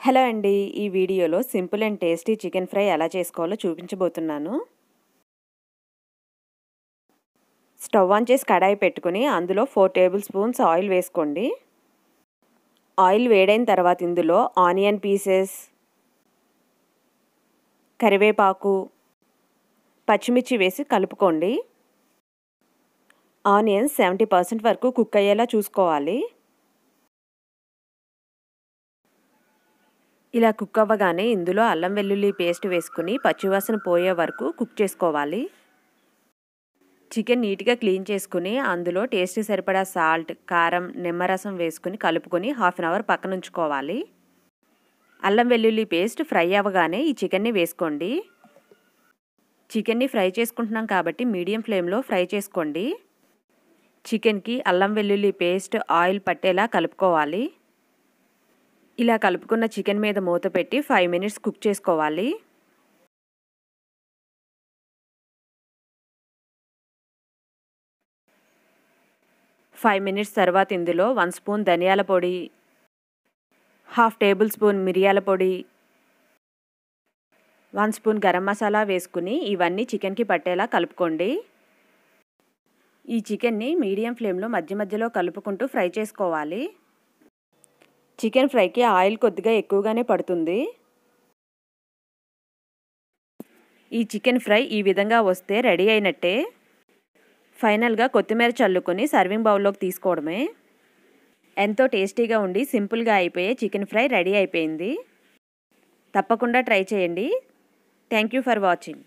Hello అండి. ఈ వీడియోలో simple and tasty chicken fry ఎలా చేసుకోవాలో చూపించబోతున్నాను. స్టవ్ ఆన్ చేసి కడాయి పెట్టుకుని అందులో 4 టేబుల్ స్పూన్స్ ఆయిల్ వేసుకోండి. ఆయిల్ వేడైన తర్వాత ఇందులో ఆనియన్ పీసెస్, కరివేపాకు, పచ్చిమిర్చి వేసి కలుపుకోండి. ఆనియన్స్ 70% వరకు కుక్ అయ్యేలా చూసుకోవాలి. ఇలా కుక్ అవ్వగానే ఇందులో అల్లం వెల్లుల్లి పేస్ట్ వేసుకుని పచ్చివాసన పోయే వరకు కుక్ చేసుకోవాలి. చికెన్ నీట్గా క్లీన్ చేసుకుని అందులో టేస్ట్కి సరిపడా సాల్ట్, కారం, నిమ్మరసం వేసుకుని కలుపుకొని హాఫ్ అన్ అవర్ పక్కన ఉంచుకోవాలి. అల్లం వెల్లుల్లి పేస్ట్ ఫ్రై అవ్వగానే ఈ చికెన్ని వేసుకోండి. చికెన్ని ఫ్రై చేసుకుంటున్నాం కాబట్టి మీడియం ఫ్లేమ్లో ఫ్రై చేసుకోండి. చికెన్కి అల్లం వెల్లుల్లి పేస్ట్ ఆయిల్ పట్టేలా కలుపుకోవాలి. ఇలా కలుపుకున్న చికెన్ మీద మూత పెట్టి 5 మినిట్స్ కుక్ చేసుకోవాలి. ఫైవ్ మినిట్స్ తర్వాత ఇందులో 1 స్పూన్ ధనియాల పొడి, హాఫ్ టేబుల్ స్పూన్ మిరియాల పొడి, 1 స్పూన్ గరం మసాలా వేసుకుని ఇవన్నీ చికెన్కి పట్టేలా కలుపుకోండి. ఈ చికెన్ని మీడియం ఫ్లేమ్లో మధ్య మధ్యలో కలుపుకుంటూ ఫ్రై చేసుకోవాలి. చికెన్ ఫ్రైకి ఆయిల్ కొద్దిగా ఎక్కువగానే పడుతుంది. ఈ చికెన్ ఫ్రై ఈ విధంగా వస్తే రెడీ అయినట్టే. ఫైనల్గా కొత్తిమీర చల్లుకొని సర్వింగ్ బౌల్లోకి తీసుకోవడమే. ఎంతో టేస్టీగా ఉండి సింపుల్గా అయిపోయే చికెన్ ఫ్రై రెడీ అయిపోయింది. తప్పకుండా ట్రై చేయండి. Thank you for watching.